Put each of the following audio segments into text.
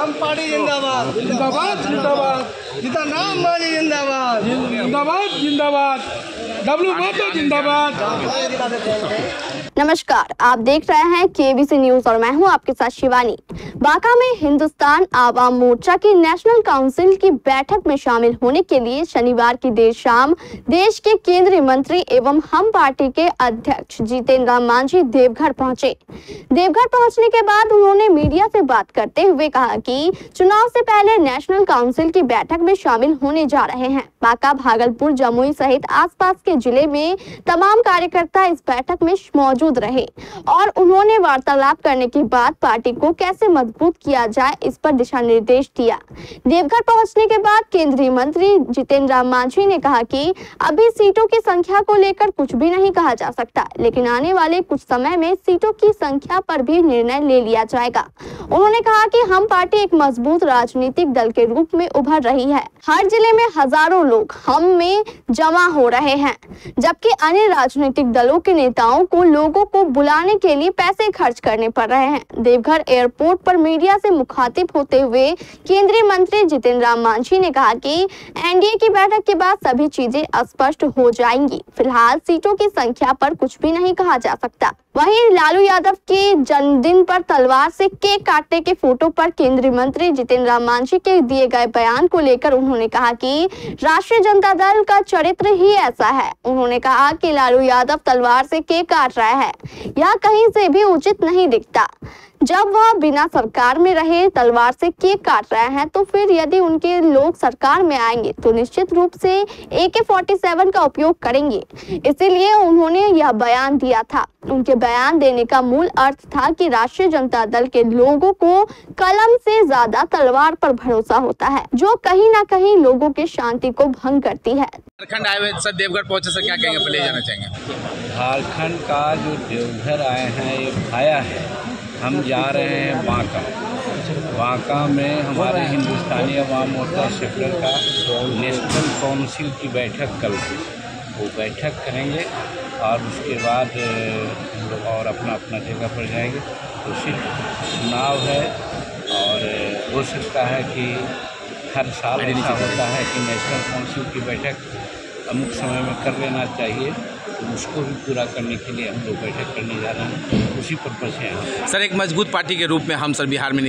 हम पार्टी जिंदाबाद जिंदाबाद जिंदाबाद, सीता राम मांझी जिंदाबाद जिंदाबाद जिंदाबाद, डब्लू महतो जिंदाबाद। नमस्कार, आप देख रहे हैं केबीसी न्यूज और मैं हूं आपके साथ शिवानी। बांका में हिंदुस्तान आवाम मोर्चा की नेशनल काउंसिल की बैठक में शामिल होने के लिए शनिवार की देर शाम देश के केंद्रीय मंत्री एवं हम पार्टी के अध्यक्ष जितेंद्र राम मांझी देवघर पहुंचे। देवघर पहुंचने के बाद उन्होंने मीडिया से बात करते हुए कहा कि चुनाव से पहले नेशनल काउंसिल की बैठक में शामिल होने जा रहे हैं। बांका, भागलपुर, जमुई सहित आसपास के जिले में तमाम कार्यकर्ता इस बैठक में मौजूद रहे और उन्होंने वार्तालाप करने के बाद पार्टी को कैसे मजबूत किया जाए इस पर दिशा निर्देश दिया। देवघर पहुंचने के बाद केंद्रीय मंत्री जितेंद्र राम मांझी ने कहा कि अभी सीटों की संख्या को लेकर कुछ भी नहीं कहा जा सकता, लेकिन आने वाले कुछ समय में सीटों की संख्या पर भी निर्णय ले लिया जाएगा। उन्होंने कहा कि हम पार्टी एक मजबूत राजनीतिक दल के रूप में उभर रही है। हर जिले में हजारों लोग हम में जमा हो रहे हैं, जबकि अन्य राजनीतिक दलों के नेताओं को लोगों को बुलाने के लिए पैसे खर्च करने पड़ रहे हैं। देवघर एयरपोर्ट पर मीडिया से मुखातिब होते हुए केंद्रीय मंत्री जितेंद्र राम मांझी ने कहा कि एनडीए की बैठक के बाद सभी चीजें स्पष्ट हो जाएंगी। फिलहाल सीटों की संख्या पर कुछ भी नहीं कहा जा सकता। वहीं लालू यादव के जन्मदिन पर तलवार से केक काटने के फोटो पर केंद्रीय मंत्री जितेंद्र राम मांझी के दिए गए बयान को लेकर उन्होंने कहा कि राष्ट्रीय जनता दल का चरित्र ही ऐसा है। उन्होंने कहा कि लालू यादव तलवार से केक काट रहा है, यह कहीं से भी उचित नहीं दिखता। जब वह बिना सरकार में रहे तलवार से केक काट रहे हैं, तो फिर यदि उनके लोग सरकार में आएंगे तो निश्चित रूप से AK-47 का उपयोग करेंगे। इसीलिए उन्होंने यह बयान दिया था। उनके बयान देने का मूल अर्थ था कि राष्ट्रीय जनता दल के लोगों को कलम से ज्यादा तलवार पर भरोसा होता है, जो कहीं ना कहीं लोगों के शांति को भंग करती है। झारखंड आए हुए सर, देवघर पहुंचे सर, क्या कहेंगे, पहले जाना चाहेंगे? झारखंड का जो देवघर आए हैं ये भाया है। हम जा रहे हैं बांका। बांका में हमारे हिंदुस्तानी अवाम मोर्चा सेक्टर का नेशनल काउंसिल की बैठक कल है। वो बैठक करेंगे और उसके बाद हम लोग और अपना अपना जगह पर जाएंगे। तो सिर्फ चुनाव है और हो सकता है कि हर साल ऐसा होता है कि नेशनल काउंसिल की बैठक अमुक समय में कर लेना चाहिए, तो उसको भी पूरा करने के लिए हम लोग बैठक करने जा रहे हैं। उसी पर्पज से हैं सर। एक मजबूत पार्टी के रूप में हम सर बिहार में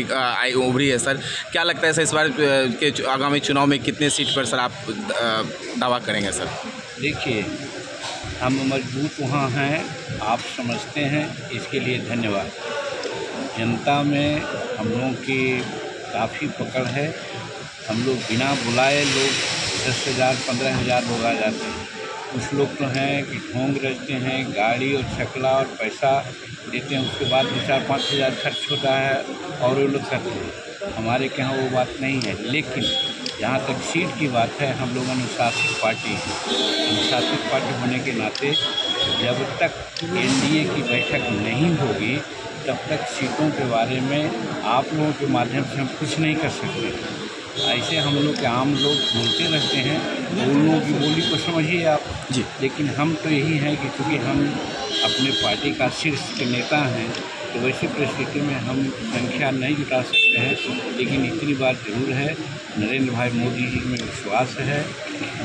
उभरी है सर, क्या लगता है सर इस बार के आगामी चुनाव में कितने सीट पर सर आप दावा करेंगे सर? देखिए, हम मजबूत वहाँ हैं, आप समझते हैं, इसके लिए धन्यवाद। जनता में हम लोगों की काफ़ी पकड़ है। हम लोग बिना बुलाए लोग 10,000 15,000 लोग आ जाते हैं। कुछ लोग तो हैं कि ढोंग रचते हैं, गाड़ी और छकला और पैसा देते हैं, उसके बाद 2-4-5 हज़ार खर्च होता है और वो लोग करते हैं। हमारे यहाँ वो बात नहीं है। लेकिन जहाँ तक सीट की बात है, हम लोग अनुशासित पार्टी हैं। अनुशासित पार्टी होने के नाते जब तक एनडीए की बैठक नहीं होगी तब तक सीटों के बारे में आप लोगों के माध्यम से हम कुछ नहीं कर सकते। ऐसे हम लोग के आम लोग बोलते रहते हैं, उन लोगों की बोली को समझिए आप जी। लेकिन हम तो यही हैं कि क्योंकि हम अपने पार्टी का शीर्ष के नेता हैं, तो वैसी परिस्थिति में हम संख्या नहीं जुटा सकते हैं। लेकिन इतनी बात जरूर है, नरेंद्र भाई मोदी जी में विश्वास है,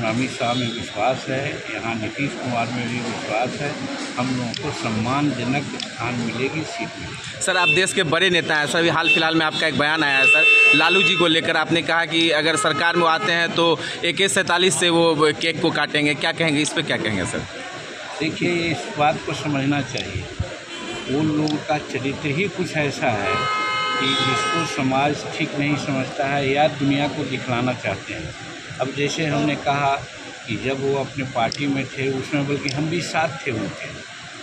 अमित शाह में विश्वास है, यहाँ नीतीश कुमार में भी विश्वास है। हम लोगों को सम्मानजनक स्थान मिलेगी सीट में। सर, आप देश के बड़े नेता हैं सर। हाल फिलहाल में आपका एक बयान आया है सर लालू जी को लेकर। आपने कहा कि अगर सरकार में आते हैं तो AK-47 से वो केक को काटेंगे, क्या कहेंगे इस पर? क्या कहेंगे सर? देखिए, इस बात को समझना चाहिए, उन लोगों का चरित्र ही कुछ ऐसा है कि जिसको समाज ठीक नहीं समझता है या दुनिया को दिखलाना चाहते हैं। अब जैसे हमने कहा कि जब वो अपने पार्टी में थे, उसमें बल्कि हम भी साथ थे उनके,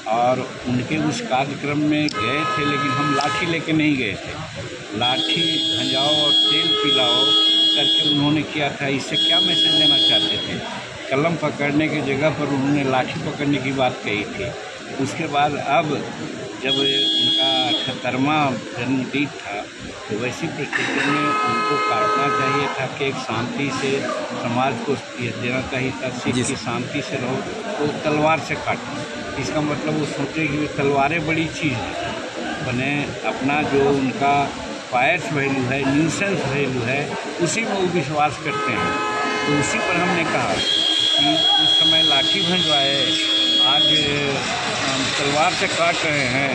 और उनके उस कार्यक्रम में गए थे, लेकिन हम लाठी लेके नहीं गए थे। लाठी भंजाओ और तेल पिलाओ करके उन्होंने किया था। इससे क्या मैसेज देना चाहते थे? कलम पकड़ने की जगह पर उन्होंने लाठी पकड़ने की बात कही थी। उसके बाद अब जब उनका 78वां जन्मदिन था, तो वैसी परिस्थिति में उनको काटना चाहिए था कि एक शांति से समाज को देना चाहिए था, सिख की शांति से रहो, तो तलवार से काटना। इसका मतलब वो सोचे कि तलवारें बड़ी चीज़ है, बने अपना जो उनका पायट्स वैल्यू है, न्यूसेंस वैल्यू है, उसी में वो विश्वास करते हैं। तो उसी पर हमने कहा कि उस समय लाठी भंजवाए, आज तलवार से काट रहे हैं,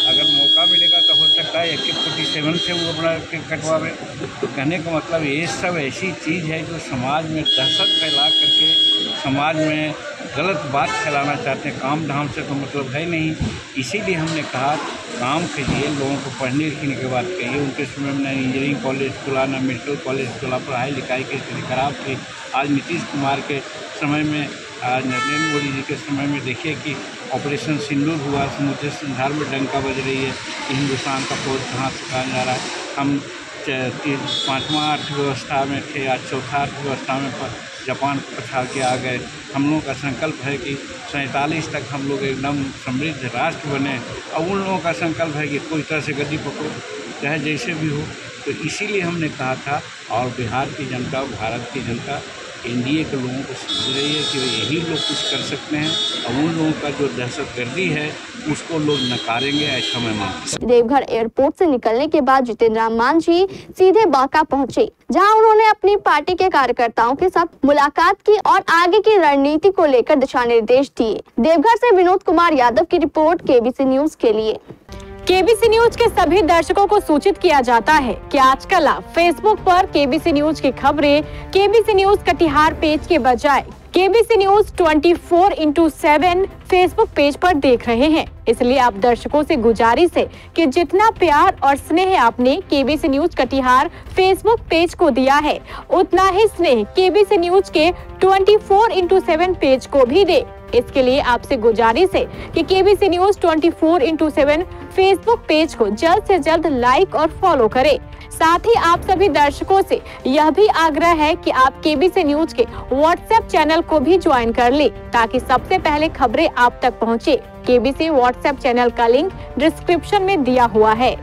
अगर मौका मिलेगा तो हो सकता है AK-47 से वो अपना कटवावे। तो कहने का मतलब ये सब ऐसी चीज़ है जो समाज में दहशत फैला करके समाज में गलत बात फैलाना चाहते हैं। काम धाम से तो मतलब है नहीं। इसीलिए हमने कहा काम कीजिए, लोगों को पढ़ने लिखने की बात कहिए। उनके समय में न इंजीनियरिंग कॉलेज खुला, न मेडिकल कॉलेज खुला, पढ़ाई लिखाई की स्थिति खराब थी। आज नीतीश कुमार के समय में, आज नरेंद्र मोदी जी के समय में देखिए कि ऑपरेशन सिंदूर हुआ, समूचे संसार में डंका बज रही है कि हिंदुस्तान का फौज कहाँ से कहाँ जा रहा है। हम 5वां अर्थव्यवस्था में थे, आज 4था अर्थव्यवस्था में जापान को पछाड़ के आ गए। हम लोगों का संकल्प है कि 47 तक हम लोग एकदम समृद्ध राष्ट्र बने। और उन लोगों का संकल्प है कि कोई तरह से गद्दी पकड़ो, चाहे जैसे भी हो। तो इसीलिए हमने कहा था, और बिहार की जनता, भारत की जनता एनडीए के लोगों को समझ रही है कि यही लोग कुछ कर सकते हैं, और उन लोगों का जो दहशतगर्दी है उसको लोग नकारेंगे, ऐसा मैं मानता हूं। देवघर एयरपोर्ट से निकलने के बाद जितेंद्र राम मांझी सीधे बांका पहुंचे, जहां उन्होंने अपनी पार्टी के कार्यकर्ताओं के साथ मुलाकात की और आगे की रणनीति को लेकर दिशा निर्देश दिए। देवघर से विनोद कुमार यादव की रिपोर्ट केबीसी न्यूज के लिए। केबीसी न्यूज के सभी दर्शकों को सूचित किया जाता है कि आजकल आप फेसबुक पर केबीसी न्यूज की खबरें केबीसी न्यूज कटिहार पेज के बजाय केबीसी न्यूज 24/7 फेसबुक पेज पर देख रहे हैं। इसलिए आप दर्शकों से गुजारिश है कि जितना प्यार और स्नेह आपने KBC news Katihar Facebook page को दिया है, उतना ही स्नेह केबीसी न्यूज के 24/7 पेज को भी दे। इसके लिए आपसे गुजारिश है कि केबीसी न्यूज 24/7 फेसबुक पेज को जल्द से जल्द लाइक और फॉलो करें। साथ ही आप सभी दर्शकों से यह भी आग्रह है कि आप केबीसी न्यूज के व्हाट्सएप चैनल को भी ज्वाइन कर लें, ताकि सबसे पहले खबरें आप तक पहुंचे। केबीसी व्हाट्सएप चैनल का लिंक डिस्क्रिप्शन में दिया हुआ है।